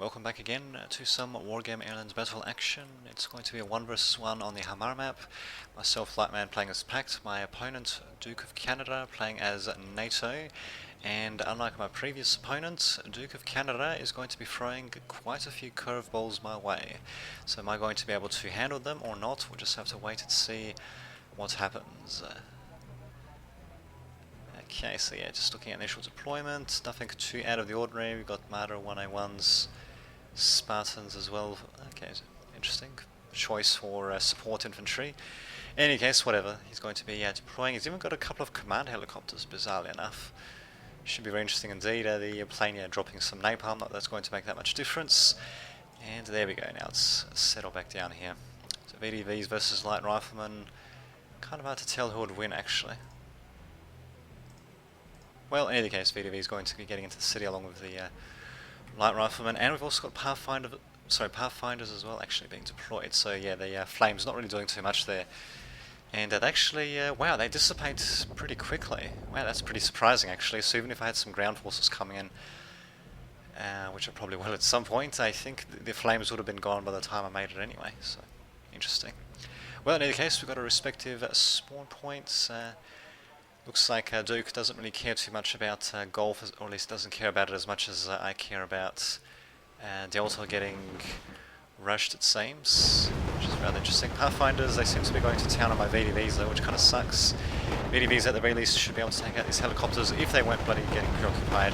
welcome back again to some Wargame Airland battle action. It's going to be a 1 vs 1 on the Hamar map. Myself, Lightman, playing as Pact. My opponent, Duke of Canada, playing as NATO. And unlike my previous opponent, Duke of Canada is going to be throwing quite a few curveballs my way. So am I going to be able to handle them or not? We'll just have to wait and see what happens. Okay, so yeah, just looking at initial deployment, nothing too out of the ordinary. We've got Marder 1A1s, Spartans as well. Okay, interesting choice for support infantry. In any case, whatever, he's going to be deploying. He's even got a couple of command helicopters, bizarrely enough. Should be very interesting indeed. The plane dropping some napalm, not that's going to make that much difference. And there we go, now it's settled back down here. So VDVs versus light riflemen, kind of hard to tell who would win actually. Well, in any case, VDV is going to be getting into the city along with the light riflemen, and we've also got Pathfinders as well actually being deployed. So yeah, the flames not really doing too much there, and that actually, wow, they dissipate pretty quickly. Wow, that's pretty surprising actually. So even if I had some ground forces coming in, which I probably will at some point, I think the flames would have been gone by the time I made it anyway. So interesting. Well, in any case, we've got our respective spawn points. Looks like Duke doesn't really care too much about golf, or at least doesn't care about it as much as I care about Delta getting rushed, it seems, which is rather interesting. Pathfinders, they seem to be going to town on my VDVs though, which kind of sucks. VDVs at the very least should be able to take out these helicopters if they weren't bloody getting preoccupied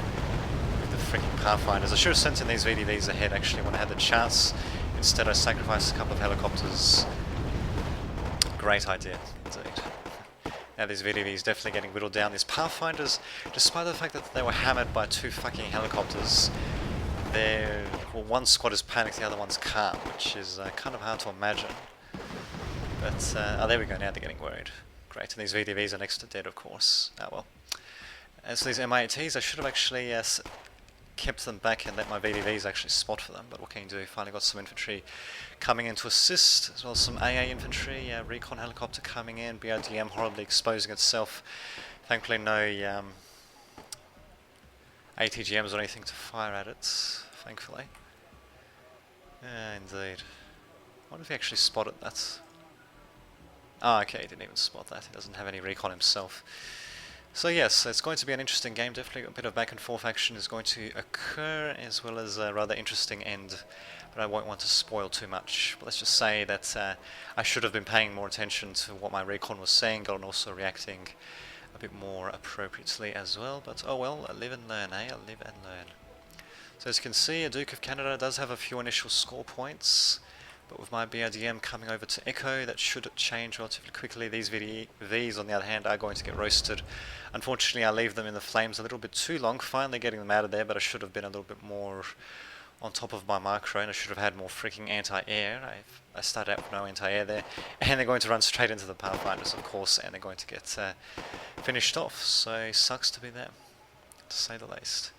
with the freaking Pathfinders. I should have sent in these VDVs ahead actually when I had the chance. Instead I sacrificed a couple of helicopters. Great idea, indeed. Now these VDVs definitely getting whittled down. These Pathfinders, despite the fact that they were hammered by two fucking helicopters, well, one squad is panicked, the other one's calm, which is kind of hard to imagine. But, oh there we go, now they're getting worried. Great, and these VDVs are next to dead, of course. Oh well. As for these MIATs, I should have actually kept them back and let my VDVs actually spot for them, but what can you do? Finally got some infantry coming in to assist, as well as some AA infantry, recon helicopter coming in, BRDM horribly exposing itself. Thankfully no ATGMs or anything to fire at it, thankfully. Indeed. I wonder if he actually spotted that. Ah, okay, he didn't even spot that, he doesn't have any recon himself. So yes, it's going to be an interesting game. Definitely a bit of back and forth action is going to occur, as well as a rather interesting end, but I won't want to spoil too much. But let's just say that I should have been paying more attention to what my recon was saying, and also reacting a bit more appropriately as well. But oh well, live and learn, eh? Live and learn. So as you can see, Duke of Canada does have a few initial score points, but with my BRDM coming over to Echo, that should change relatively quickly. These VDVs, on the other hand, are going to get roasted. Unfortunately, I leave them in the flames a little bit too long, finally getting them out of there, but I should have been a little bit more on top of my micro, and I should have had more freaking anti-air. I started out with no anti-air there, and they're going to run straight into the Pathfinders, of course, and they're going to get finished off, so sucks to be them, to say the least.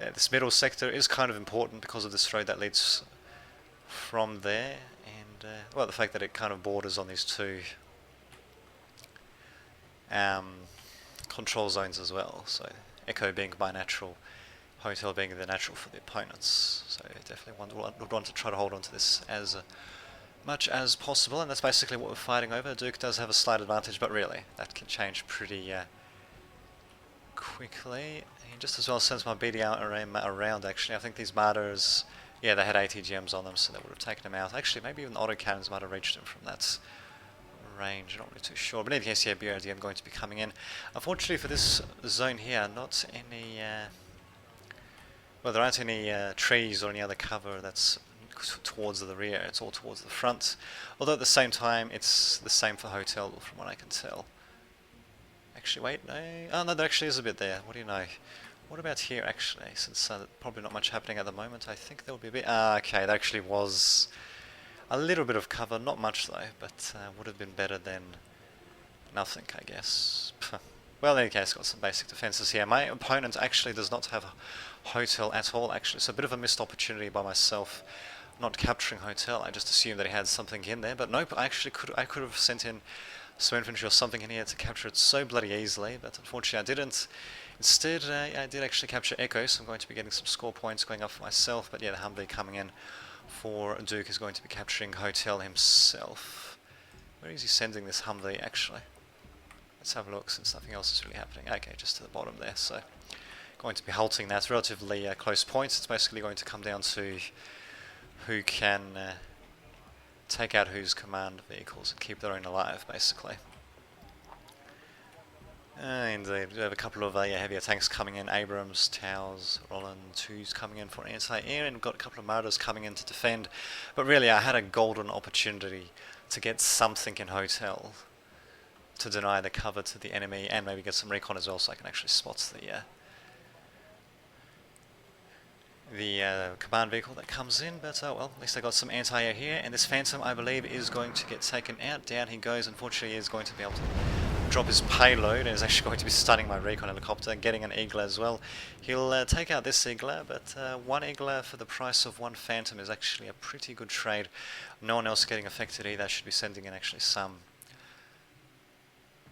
Yeah, this middle sector is kind of important because of this road that leads from there, and well, the fact that it kind of borders on these two control zones as well, so Echo being my natural, Hotel being the natural for the opponents, so definitely would want to try to hold on to this as much as possible, and that's basically what we're fighting over. Duke does have a slight advantage, but really, that can change pretty quickly. And just as well, since my BDR around actually, I think these Marders, yeah, they had ATGMs on them, so they would have taken them out. Actually, maybe even autocannons might have reached them from that range, I'm not really too sure. But in any case, yeah, BRDM going to be coming in. Unfortunately for this zone here, not any, well, there aren't any trees or any other cover that's towards the rear, it's all towards the front. Although at the same time, it's the same for Hotel, from what I can tell. Actually, wait, no, oh no, there actually is a bit there, what do you know? What about here actually, since probably not much happening at the moment, I think there will be a bit, okay, there actually was a little bit of cover, not much though, but would have been better than nothing, I guess. Well, in any case, got some basic defences here. My opponent actually does not have a Hotel at all actually, so a bit of a missed opportunity by myself not capturing Hotel. I just assumed that he had something in there, but nope, I could have sent in some infantry or something in here to capture it so bloody easily, but unfortunately I didn't. Instead, I did actually capture Echo, so I'm going to be getting some score points going up for myself. But yeah, the Humvee coming in for Duke is going to be capturing Hotel himself. Where is he sending this Humvee, actually? Let's have a look, since nothing else is really happening. Okay, just to the bottom there, so going to be halting that. Relatively close points. It's basically going to come down to who can take out whose command vehicles and keep their own alive, basically. Indeed, we have a couple of heavier tanks coming in. Abrams, Towers, Roland 2's coming in for anti-air, and we've got a couple of Marauders coming in to defend. But really, I had a golden opportunity to get something in Hotel to deny the cover to the enemy, and maybe get some recon as well, so I can actually spot the command vehicle that comes in. But well, at least I got some anti-air here, and this Phantom, I believe, is going to get taken out. Down he goes. Unfortunately, he is going to be able to drop his payload, and is actually going to be stunning my recon helicopter and getting an Eagler as well. He'll take out this Eagler, but one Eagler for the price of one Phantom is actually a pretty good trade. No one else getting affected either. Should be sending in actually some.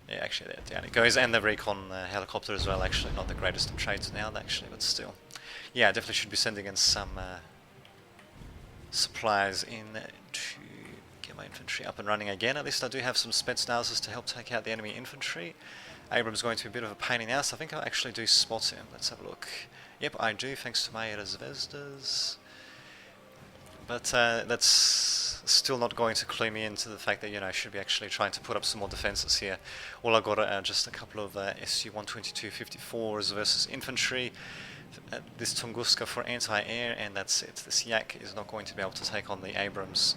Yeah, actually there, down it goes, and the recon helicopter as well. Actually, not the greatest of trades now, actually, but still. Yeah, I definitely should be sending in some supplies in to get my infantry up and running again. At least I do have some Spetsnazers to help take out the enemy infantry. Abrams going to be a bit of a pain in the ass. I think I actually do spot him. Let's have a look. Yep, I do, thanks to my Zvezdas. But that's still not going to clue me into the fact that, you know, I should be actually trying to put up some more defences here. All I got are just a couple of SU-122-54s versus infantry. This Tunguska for anti-air, and that's it. This Yak is not going to be able to take on the Abrams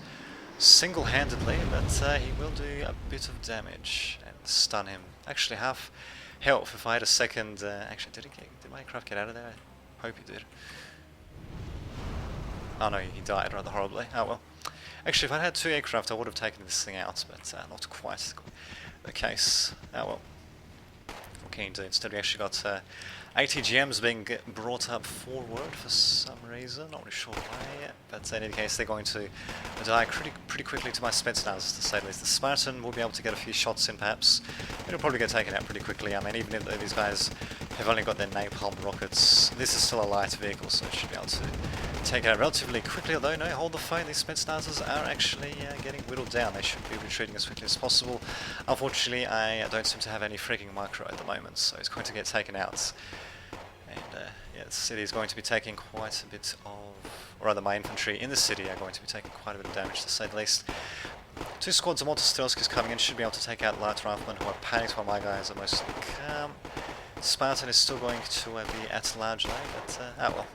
single-handedly, but he will do a bit of damage and stun him. Actually, half health. If I had a second... actually, did my aircraft get out of there? I hope he did. Oh no, he died rather horribly. Oh well. Actually, if I had two aircraft, I would have taken this thing out, but not quite the case. Oh well. Okay, indeed. Instead, we actually got ATGMs being brought up forward for some reason. Not really sure why, but in any case, they're going to die pretty quickly to my Spetsnaz, to say the least. The Spartan will be able to get a few shots in, perhaps. It'll probably get taken out pretty quickly. I mean, even if these guys have only got their napalm rockets, this is still a light vehicle, so it should be able to take it out relatively quickly. Although, no, hold the phone. These Spetsnazers are actually getting whittled down. They should be retreating as quickly as possible. Unfortunately, I don't seem to have any freaking micro at the moment, so it's going to get taken out. And yeah, the city is going to be taking quite a bit of, or rather my infantry in the city are going to be taking quite a bit of damage, to say the least. Two squads of Mortar-Stelskis coming in, should be able to take out light riflemen who are panicked while my guys are mostly calm. Spartan is still going to be at large now, but oh well.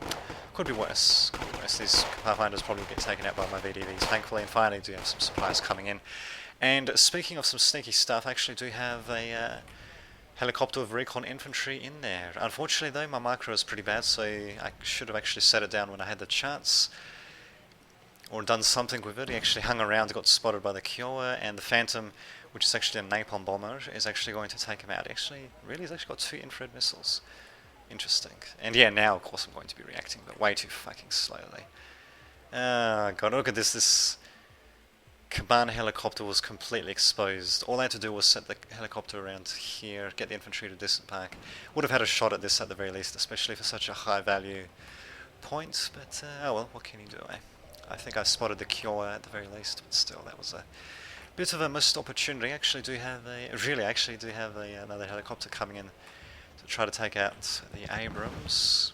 Could be worse. Could be worse. These Pathfinders probably get taken out by my VDVs, thankfully, and finally do have some supplies coming in. And speaking of some sneaky stuff, I actually do have a helicopter of recon infantry in there. Unfortunately, though, my micro is pretty bad, so I should have actually set it down when I had the chance. Or done something with it. He actually hung around, got spotted by the Kiowa, and the Phantom, which is actually a napalm bomber, is actually going to take him out. Actually, really, he's actually got 2 infrared missiles. Interesting. And yeah, now, of course, I'm going to be reacting, but way too fucking slowly. God, look at this. This command helicopter was completely exposed. All I had to do was set the helicopter around here, get the infantry to disembark. Would have had a shot at this at the very least, especially for such a high value point, but oh well, what can you do, eh? I think I spotted the Kiowa at the very least, but still, that was a bit of a missed opportunity. I actually do have another helicopter coming in to try to take out the Abrams.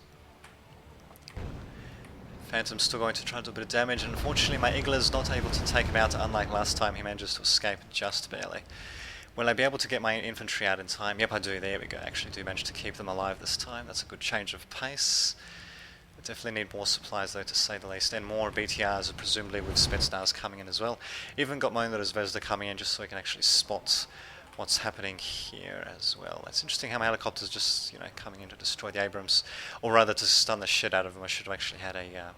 Phantom's still going to try to do a bit of damage, and unfortunately my Eagler's not able to take him out, unlike last time. He manages to escape just barely. Will I be able to get my infantry out in time? Yep, I do. There we go. I actually do manage to keep them alive this time. That's a good change of pace. I definitely need more supplies, though, to say the least, and more BTRs, presumably with Spetsnaz coming in as well. Even got my own Zvezda coming in just so I can actually spot what's happening here as well. It's interesting how my helicopter's just, you know, coming in to destroy the Abrams, or rather to stun the shit out of them. I should have actually had a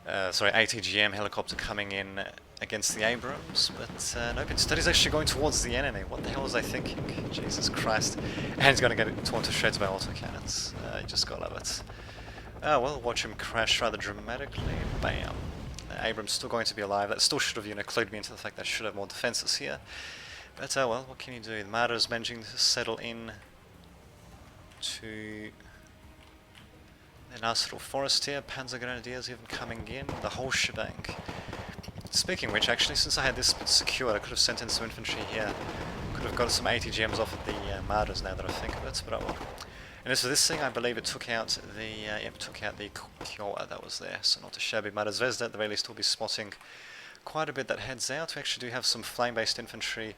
ATGM helicopter coming in against the Abrams, but nope, instead he's actually going towards the enemy. What the hell was I thinking? Jesus Christ. And he's going to get torn to shreds by autocannons. You just gotta love it. Oh well, watch him crash rather dramatically. Bam. Abrams still going to be alive. That still should have, you know, clued me into the fact that I should have more defences here. But oh well, what can you do? The Martyrs managing to settle in to a nice little forest here. Panzer Grenadiers even coming in, the whole shebang. Speaking of which, actually, since I had this bit secured, I could have sent in some infantry here. Could have got some ATGMs off at the Martyrs now that I think of it, but I will. And so this thing, I believe it took out the Kiowa that was there, so not a shabby matter. Zvezda at the very least will be spotting quite a bit that heads out. We actually do have some flame-based infantry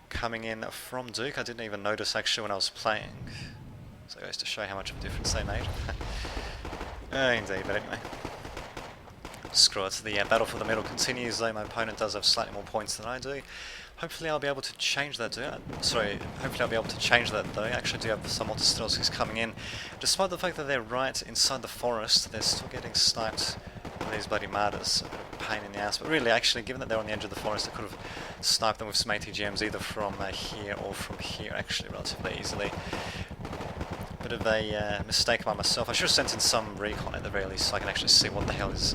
coming in from Duke. I didn't even notice actually when I was playing. So it goes to show how much of a difference they made. Indeed, but anyway. Screw it. The battle for the middle continues, though my opponent does have slightly more points than I do. Hopefully I'll be able to change that, hopefully I'll be able to change that, though. I actually do have some Autostrelskis coming in. Despite the fact that they're right inside the forest, they're still getting sniped by these bloody Martyrs. A bit of a pain in the ass. But really, actually, given that they're on the edge of the forest, I could have sniped them with some ATGMs either from here or from here, actually, relatively easily. Bit of a mistake by myself. I should have sent in some recon at the very least so I can actually see what the hell is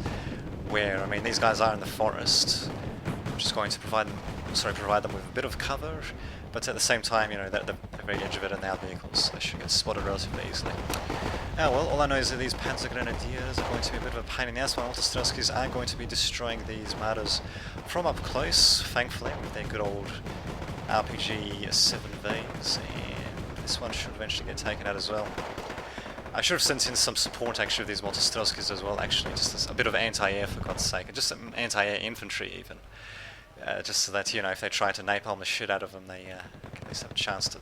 where. I mean, these guys are in the forest. I'm just going to provide them with a bit of cover, but at the same time, you know, they're at the very edge of it and they are vehicles, so they should get spotted relatively easily. Oh well, all I know is that these Panzer Grenadiers are going to be a bit of a pain in the ass, while Autostrelskis are going to be destroying these Martyrs from up close, thankfully, with their good old RPG 7Vs, and this one should eventually get taken out as well. I should have sent in some support actually of these Autostrelskis as well, actually, just as a bit of anti-air for God's sake, and just some anti-air infantry even. Just so that, you know, if they try to napalm the shit out of them, they at least have a chance to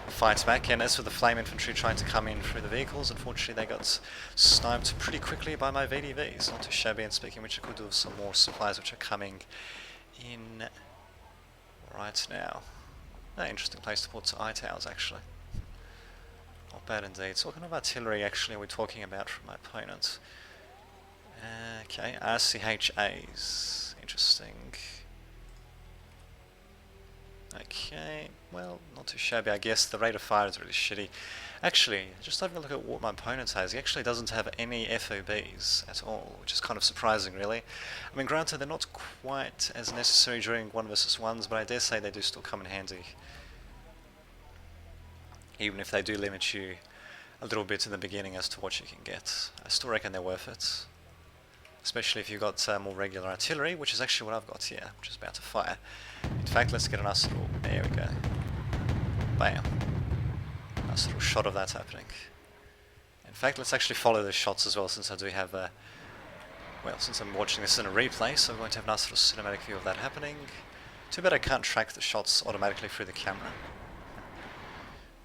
fight back. And as for the flame infantry trying to come in through the vehicles, unfortunately they got sniped pretty quickly by my VDVs. Not too shabby, and speaking of which, I could do with some more supplies which are coming in right now. Interesting place to put eye towers, actually. Not bad indeed. So what kind of artillery actually are we talking about from my opponent? Okay, RCHAs. Interesting. Okay, well, not too shabby, I guess. The rate of fire is really shitty. Actually, just having a look at what my opponent has, he actually doesn't have any FOBs at all, which is kind of surprising, really. I mean, granted, they're not quite as necessary during 1v1s, but I dare say they do still come in handy. Even if they do limit you a little bit in the beginning as to what you can get. I still reckon they're worth it. Especially if you've got more regular artillery, which is actually what I've got here, which is about to fire. In fact, let's get a nice little... there we go. Bam. Nice little shot of that happening. In fact, let's actually follow the shots as well, since I do have a... well, since I'm watching this in a replay, so I'm going to have a nice little cinematic view of that happening. Too bad I can't track the shots automatically through the camera.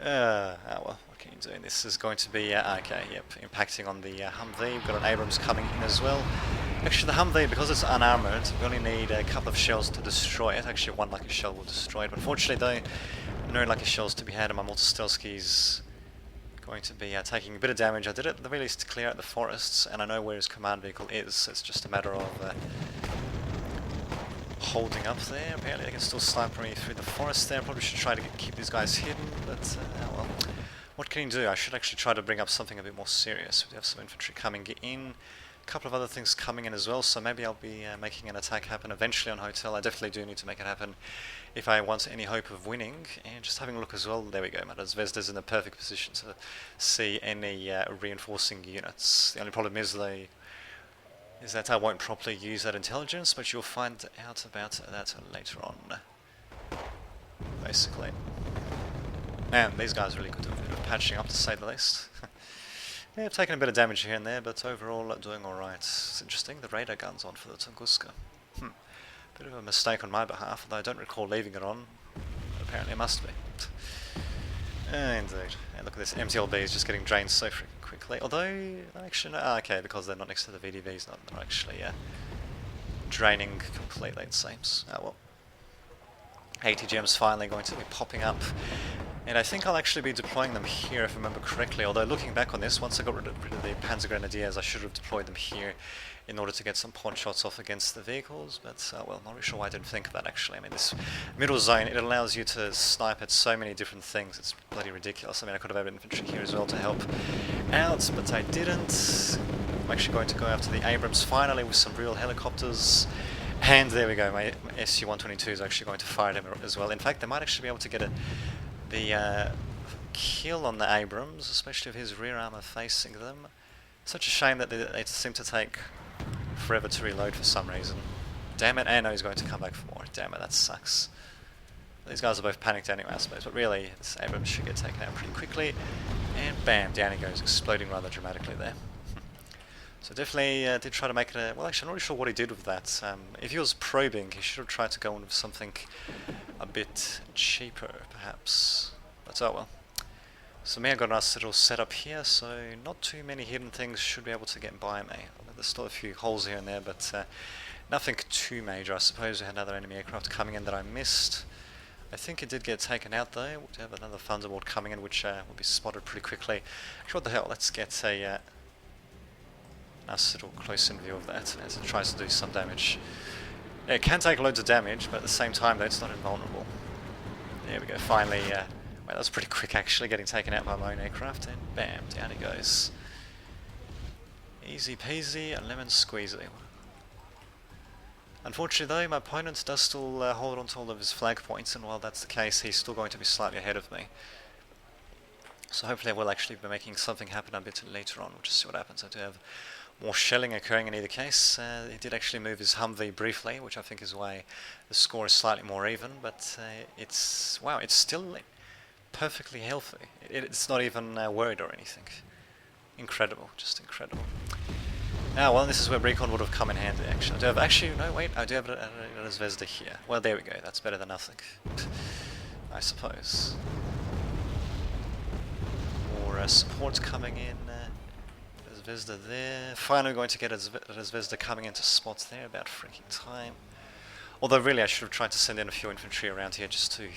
Oh well, what can you do? This is going to be, okay, yep, impacting on the Humvee. We've got an Abrams coming in as well. Actually, the Humvee, because it's unarmoured, we only need a couple of shells to destroy it. Actually, one lucky shell will destroy it. But unfortunately, though, no lucky shells to be had, and my Autostrelski's going to be taking a bit of damage. I did it at the very least to clear out the forests, and I know where his command vehicle is, so it's just a matter of holding up there. Apparently they can still snipe me through the forest there. Probably should try to keep these guys hidden, but well, what can you do? I should actually try to bring up something a bit more serious. We have some infantry coming in, a couple of other things coming in as well, so maybe I'll be making an attack happen eventually on Hotel. I definitely do need to make it happen if I want any hope of winning. And just having a look as well, there we go, Zvezda's in the perfect position to see any reinforcing units. The only problem is that I won't properly use that intelligence, but you'll find out about that later on, basically. Man, these guys really could do a bit of patching up, to say the least. Yeah, I've taken a bit of damage here and there, but overall doing alright. It's interesting, the radar gun's on for the Tunguska. Bit of a mistake on my behalf, although I don't recall leaving it on. Apparently it must be. Indeed. And look at this, MTLB is just getting drained so freaking quickly. Although, actually, no, okay, because they're not next to the VDVs, they're actually draining completely, it seems. Oh well. ATGM's finally going to be popping up. And I think I'll actually be deploying them here, if I remember correctly. Although, looking back on this, once I got rid of the Panzer Grenadiers, I should have deployed them here in order to get some pot shots off against the vehicles. But, well, not really sure why I didn't think of that, actually. I mean, this middle zone, it allows you to snipe at so many different things. It's bloody ridiculous. I mean, I could have had infantry here as well to help out, but I didn't. I'm actually going to go after the Abrams finally with some real helicopters. And there we go, my Su-122 is actually going to fire them as well. In fact, they might actually be able to get the kill on the Abrams, especially with his rear armor facing them. Such a shame that they seem to take forever to reload for some reason. Damn it, and no, he's going to come back for more. Damn it, that sucks. These guys are both panicked anyway, I suppose, but really, this Abrams should get taken out pretty quickly. And bam, down he goes, exploding rather dramatically there. So definitely did try to make it a... Well, actually, I'm not really sure what he did with that. If he was probing, he should have tried to go in with something a bit cheaper, perhaps. But oh well. So me, I got a nice little setup here, so not too many hidden things should be able to get by me. There's still a few holes here and there, but nothing too major. I suppose we had another enemy aircraft coming in that I missed. I think it did get taken out though. We have another Thunderbolt coming in, which will be spotted pretty quickly. Actually, what the hell? Let's get a nice little close-in view of that as it tries to do some damage. Yeah, it can take loads of damage, but at the same time, though, it's not invulnerable. There we go. Finally, well, that was pretty quick actually, getting taken out by my own aircraft, and bam, down he goes. Easy peasy, and lemon squeezy. Unfortunately though, my opponent does still hold on to all of his flag points, and while that's the case, he's still going to be slightly ahead of me. So hopefully I will actually be making something happen a bit later on. We'll just see what happens. I do have more shelling occurring in either case. He did actually move his Humvee briefly, which I think is why the score is slightly more even, but it's... wow, it's still perfectly healthy. It's not even worried or anything. Incredible, just incredible. Now, well, this is where recon would have come in handy, actually. I do have... actually, no, wait, I do have a Zvezda here. Well, there we go, that's better than nothing. I suppose. More support coming in. Zvezda there. Finally going to get a Zvezda coming into spots there, about freaking time. Although really I should have tried to send in a few infantry around here just to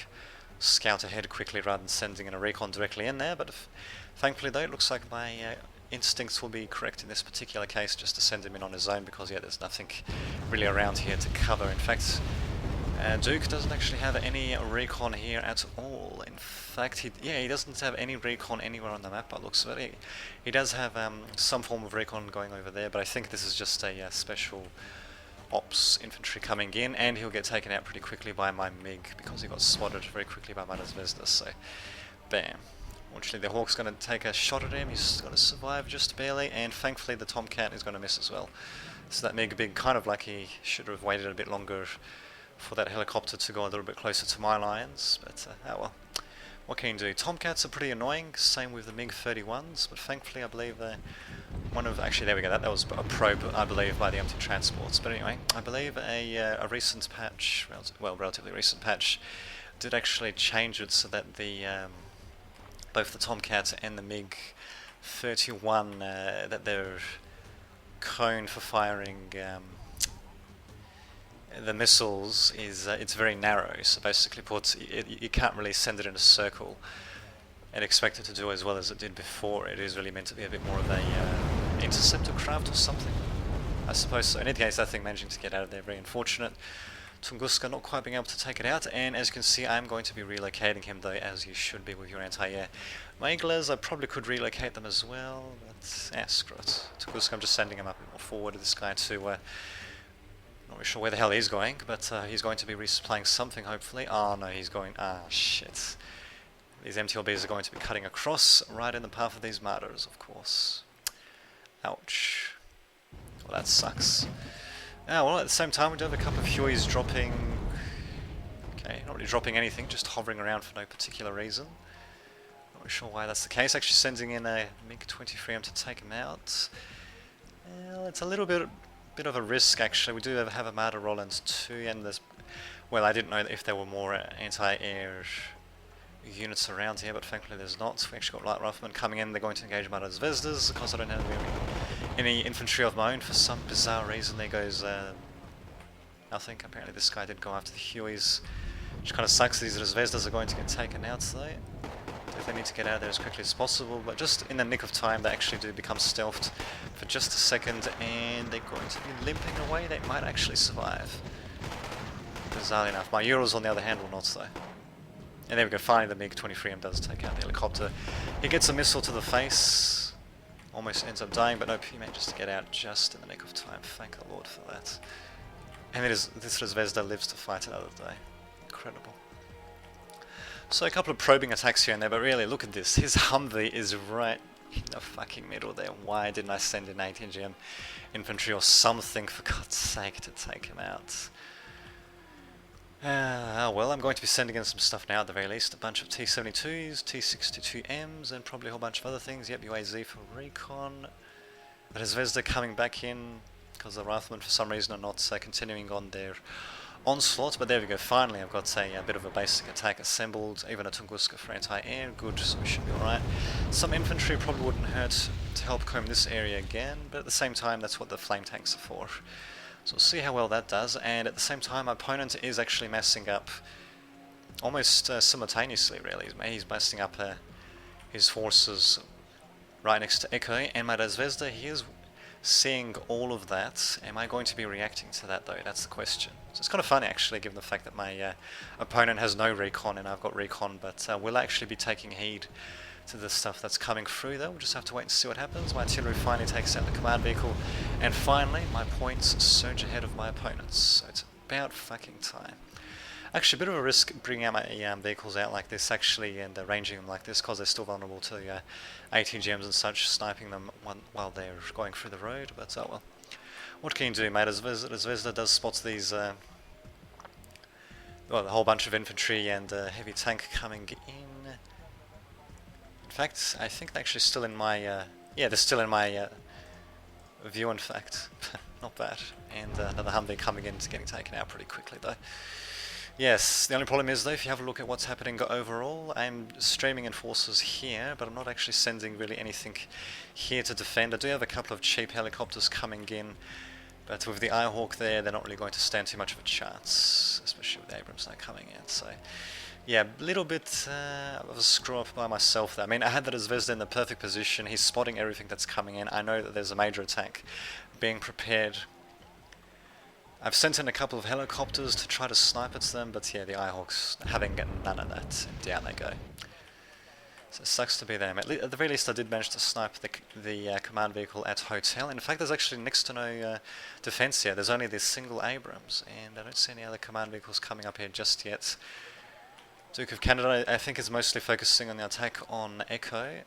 scout ahead quickly rather than sending in a recon directly in there, but thankfully though it looks like my instincts will be correct in this particular case, just to send him in on his own, because yeah, there's nothing really around here to cover. In fact, Duke doesn't actually have any recon here at all. In fact, he doesn't have any recon anywhere on the map by the looks of it. He does have some form of recon going over there, but I think this is just a special ops infantry coming in, and he'll get taken out pretty quickly by my MiG because he got spotted very quickly by my Zvezda, so bam. Fortunately the Hawk's going to take a shot at him, he's going to survive just barely, and thankfully the Tomcat is going to miss as well. So that MiG being kind of like he should have waited a bit longer for that helicopter to go a little bit closer to my lines, but oh well. What can you do? Tomcats are pretty annoying, same with the MiG-31s, but thankfully I believe one of... actually there we go, that was a probe I believe by the empty transports, but anyway, I believe a recent patch, well relatively recent patch, did actually change it so that the both the Tomcats and the MiG-31, that their cone for firing the missiles is it's very narrow, so basically put you can't really send it in a circle and expect it to do as well as it did before. It is really meant to be a bit more of a interceptor craft or something, I suppose. So in any case, that thing managing to get out of there, very unfortunate. Tunguska not quite being able to take it out, and as you can see I'm going to be relocating him though, as you should be with your anti-air. My Eaglers, I probably could relocate them as well, but screw it. Tunguska, I'm just sending him up a bit more forward to this guy to not really sure where the hell he's going, but he's going to be resupplying something, hopefully. Oh no, he's going... ah, shit. These MTLBs are going to be cutting across, right in the path of these martyrs, of course. Ouch. Well, that sucks. Well, at the same time, we do have a couple of Hueys dropping... okay, not really dropping anything, just hovering around for no particular reason. Not really sure why that's the case. Actually sending in a MiG-23M to take him out. Well, it's a little bit of a risk, actually. We do have a Martyr Roland too, and there's... well, I didn't know if there were more anti-air units around here, but thankfully there's not. We actually got light riflemen coming in. They're going to engage Martyr Zvezdas, because I don't have any infantry of my own for some bizarre reason. There goes nothing. Apparently this guy did go after the Hueys, which kind of sucks. These Zvezdas are going to get taken out though. They need to get out of there as quickly as possible, but just in the nick of time they actually do become stealthed for just a second, and they're going to be limping away. They might actually survive. Bizarrely enough. My Urals on the other hand will not though. And there we go, finally the MiG-23M does take out the helicopter. He gets a missile to the face, almost ends up dying, but nope, he manages to get out just in the nick of time. Thank the Lord for that. And this Zvezda lives to fight another day. Incredible. So a couple of probing attacks here and there, but really, look at this. His Humvee is right in the fucking middle there. Why didn't I send in 18 GM infantry or something, for God's sake, to take him out? Well, I'm going to be sending in some stuff now at the very least. A bunch of T-72s, T-62Ms, and probably a whole bunch of other things. Yep, UAZ for recon. But is Zvezda coming back in? Because the riflemen for some reason are not continuing on their onslaught. But there we go, finally I've got a bit of a basic attack assembled. Even a Tunguska for anti-air, good, so we should be alright. Some infantry probably wouldn't hurt to help comb this area again, but at the same time that's what the flame tanks are for. So we'll see how well that does, and at the same time my opponent is actually messing up almost simultaneously really. He's messing up his forces right next to Echo, and my Zvezda, he is seeing all of that. Am I going to be reacting to that though? That's the question. So it's kind of funny actually, given the fact that my opponent has no recon and I've got recon, but we'll actually be taking heed to the stuff that's coming through though. We'll just have to wait and see what happens. My artillery finally takes out the command vehicle, and finally my points surge ahead of my opponents, so it's about fucking time. Actually a bit of a risk bringing out my vehicles out like this actually, and ranging them like this, because they're still vulnerable to ATGMs and such, sniping them while they're going through the road, but oh well. What can you do, mate? As Zvezda does spot these well, a whole bunch of infantry and heavy tank coming in. In fact, I think they're actually still in my, yeah, they're still in my view, in fact. Not bad. And another Humvee coming in, getting taken out pretty quickly though. Yes, the only problem is though, if you have a look at what's happening overall, I'm streaming in forces here, but I'm not actually sending really anything here to defend. I do have a couple of cheap helicopters coming in, but with the Irehawk there, they're not really going to stand too much of a chance, especially with the Abrams now coming in, so... Yeah, a little bit of a screw up by myself there. I mean, I had that as Zvezda in the perfect position. He's spotting everything that's coming in. I know that there's a major attack being prepared. I've sent in a couple of helicopters to try to snipe at them, but yeah, the Irehawks having none of that. And down they go. So it sucks to be them. At the very least, I did manage to snipe the command vehicle at Hotel. In fact, there's actually next to no defense here. There's only this single Abrams, and I don't see any other command vehicles coming up here just yet. Duke of Canada, I think, is mostly focusing on the attack on Echo.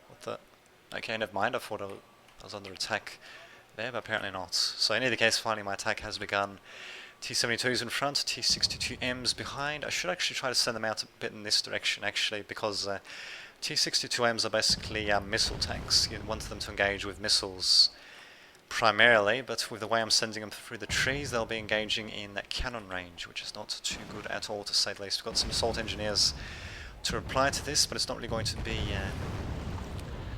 What the... Okay, never mind, I thought I was under attack there, but apparently not. So in either case, finally my attack has begun. T-72s in front, T-62Ms behind. I should actually try to send them out a bit in this direction, actually, because T-62Ms are basically missile tanks. You want them to engage with missiles primarily, but with the way I'm sending them through the trees, they'll be engaging in that cannon range, which is not too good at all, to say the least. We've got some assault engineers to reply to this, but it's not really going to be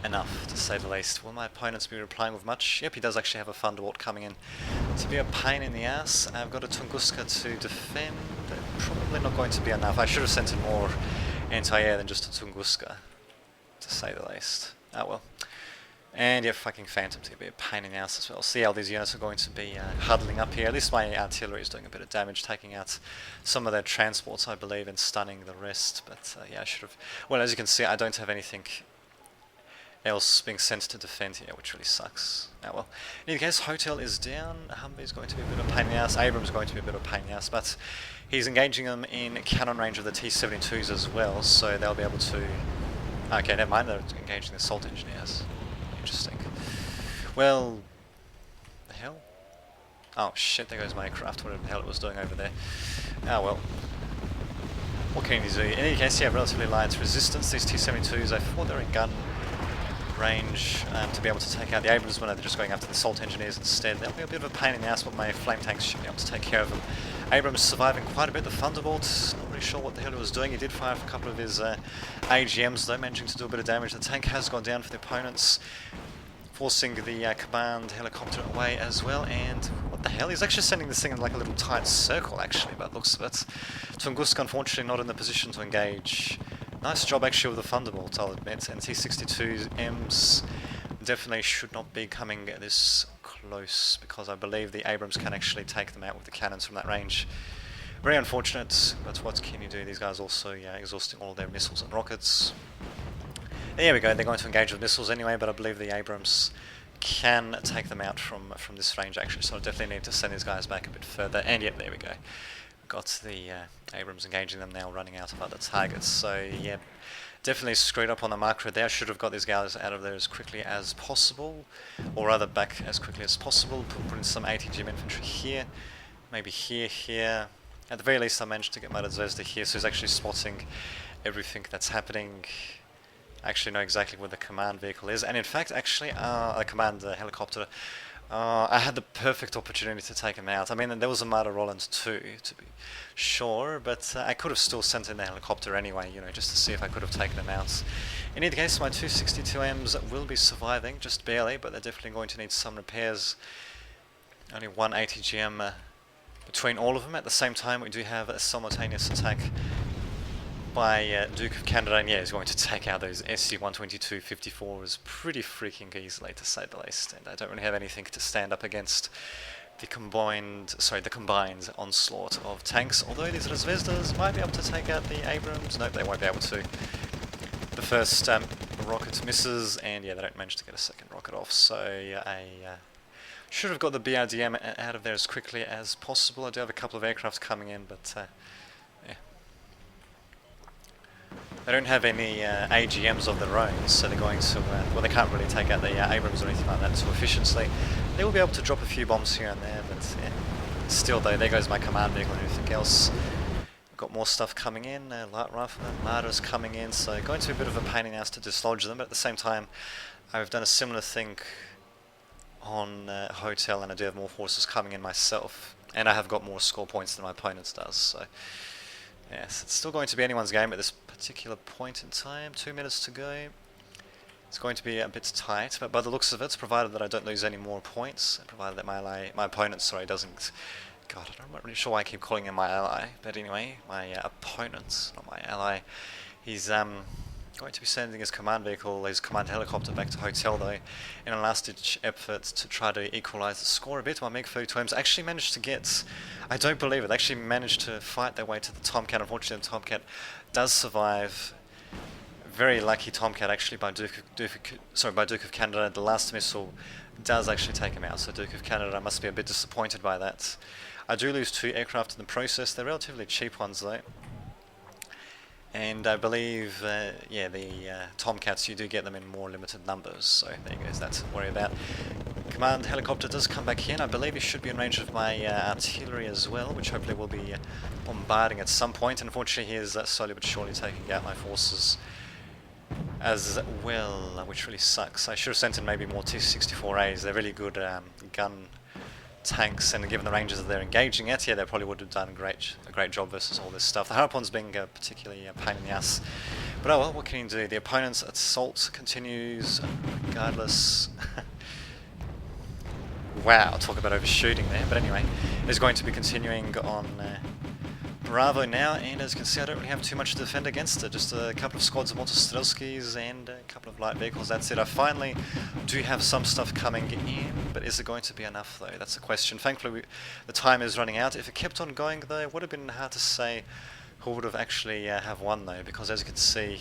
enough, to say the least. Will my opponents be replying with much? Yep, he does actually have a Thunderbolt coming in to be a pain in the ass. I've got a Tunguska to defend, but probably not going to be enough. I should have sent in more anti-air than just a Tunguska, to say the least. Oh well. And yeah, fucking Phantom to be a pain in the ass as well. See how these units are going to be huddling up here. At least my artillery is doing a bit of damage, taking out some of their transports, I believe, and stunning the rest. But yeah, I should have... Well, as you can see, I don't have anything else being sent to defend here, which really sucks. Oh well. In any case, Hotel is down. Humvee is going to be a bit of a pain in the ass. Abrams is going to be a bit of a pain in the ass, but he's engaging them in cannon range of the T-72s as well, so they'll be able to... Okay, never mind, they're engaging the assault engineers. Interesting. Well, the hell? Oh shit, there goes my aircraft, whatever the hell it was doing over there. Ah well. What can you do? In any case, yeah, relatively light resistance. These T-72s, I thought they were in gun range to be able to take out the Abrams, but they're just going after the assault engineers instead. That'll be a bit of a pain in the ass, but my flame tanks should be able to take care of them. Abrams surviving quite a bit. The Thunderbolt, not really sure what the hell he was doing. He did fire a couple of his AGMs though, managing to do a bit of damage. The tank has gone down for the opponents, forcing the command helicopter away as well. And what the hell? He's actually sending this thing in like a little tight circle actually, by the looks of it. Tunguska unfortunately not in the position to engage. Nice job actually with the Thunderbolt, I'll admit, and T-62Ms definitely should not be coming this close, because I believe the Abrams can actually take them out with the cannons from that range. Very unfortunate, but what can you do? These guys also exhausting all their missiles and rockets. There we go, they're going to engage with missiles anyway, but I believe the Abrams can take them out from this range actually, so I definitely need to send these guys back a bit further, and yep, there we go. got the Abrams engaging them now, running out of other targets. So yeah, definitely screwed up on the macro there. I should have got these guys out of there as quickly as possible, or rather back as quickly as possible. Put in some ATGM infantry here, maybe here. At the very least I managed to get my Zvezda here, so he's actually spotting everything that's happening. I actually know exactly where the command vehicle is, and in fact actually a command helicopter. I had the perfect opportunity to take him out. I mean, there was a Marder Roland too, to be sure, but I could have still sent in the helicopter anyway, you know, just to see if I could have taken him out. In either case, my 262Ms will be surviving, just barely, but they're definitely going to need some repairs. Only one ATGM between all of them. At the same time, we do have a simultaneous attack by Duke of Canada, and yeah, he's going to take out those SC-122 54s pretty freaking easily, to say the least. And I don't really have anything to stand up against the combined onslaught of tanks. Although these Zvezdas might be able to take out the Abrams. Nope, they won't be able to. The first rocket misses, and yeah, they don't manage to get a second rocket off. So I should have got the BRDM out of there as quickly as possible. I do have a couple of aircraft coming in, but yeah. They don't have any AGMs of their own, so they're going to, well, they can't really take out the Abrams or anything like that too efficiently. They will be able to drop a few bombs here and there, but yeah. Still though, there goes my command vehicle and everything else. Got more stuff coming in, light riflemen, Marders coming in, so going to be a bit of a pain in the ass to dislodge them, but at the same time, I've done a similar thing on Hotel, and I do have more forces coming in myself, and I have got more score points than my opponents does, so yes, it's still going to be anyone's game at this particular point in time. 2 minutes to go. It's going to be a bit tight, but by the looks of it, provided that I don't lose any more points, provided that my opponent, doesn't... God, I'm not really sure why I keep calling him my ally, but anyway, my opponent, not my ally. He's going to be sending his command vehicle, his command helicopter back to Hotel though, in a last-ditch effort to try to equalise the score a bit. My MiG-32Ms actually managed to get, I don't believe it, they actually managed to fight their way to the Tomcat. Unfortunately, the Tomcat does survive. Very lucky Tomcat actually by Duke of Canada. The last missile does actually take him out, so Duke of Canada must be a bit disappointed by that. I do lose 2 aircraft in the process. They're relatively cheap ones though. And I believe, yeah, the Tomcats, you do get them in more limited numbers, so there you go, that's to worry about. Command helicopter does come back in. I believe he should be in range of my artillery as well, which hopefully will be bombarding at some point. Unfortunately, he is slowly but surely taking out my forces as well, which really sucks. I should have sent in maybe more T-64As. They're really good gun tanks, and given the ranges that they're engaging at, yeah, they probably would have done a great job versus all this stuff. The Harpoon's being particularly a pain in the ass, but oh well, what can you do? The opponent's assault continues regardless. Wow, talk about overshooting there, but anyway, it's going to be continuing on Bravo now, and as you can see, I don't really have too much to defend against it. Just a couple of squads of Motostrelskis and a couple of light vehicles, that's it. I finally do have some stuff coming in, but is it going to be enough though? That's the question. Thankfully, the time is running out. If it kept on going though, it would have been hard to say who would have actually have won though, because as you can see,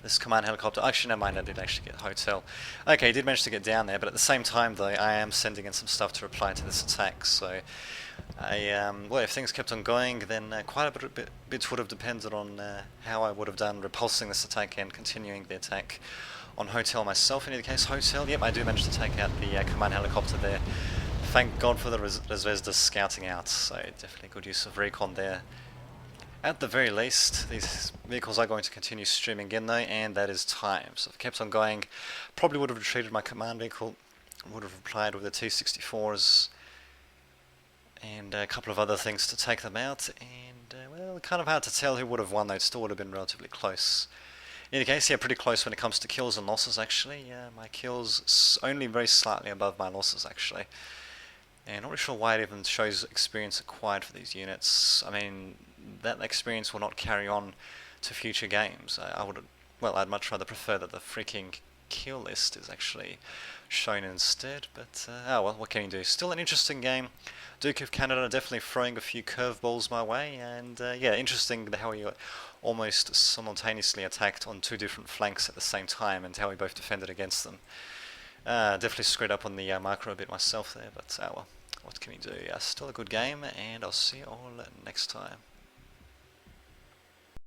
this command helicopter, actually never mind, I did actually get Hotel. Okay, he did manage to get down there, but at the same time though, I am sending in some stuff to reply to this attack, so well, if things kept on going, then quite a bit would have depended on how I would have done repulsing this attack and continuing the attack on Hotel myself. In any case, Hotel, yep, I do manage to take out the command helicopter there. Thank God for the Zvezda scouting out, so definitely good use of recon there. At the very least, these vehicles are going to continue streaming in though, and that is time. So if it kept on going, probably would have retreated my command vehicle, would have replied with the T-64s, and a couple of other things to take them out, and well, kind of hard to tell who would have won though. It still would have been relatively close. In any case, yeah, pretty close when it comes to kills and losses actually. My kills only very slightly above my losses actually. And not really sure why it even shows experience acquired for these units. I mean, that experience will not carry on to future games. I'd much rather prefer that the freaking kill list is actually shown instead, but oh well, what can you do? Still an interesting game. Duke of Canada definitely throwing a few curveballs my way, and yeah, interesting how he almost simultaneously attacked on 2 different flanks at the same time, and how we both defended against them. Definitely screwed up on the macro a bit myself there, but well. what can we do? Still a good game, and I'll see you all next time.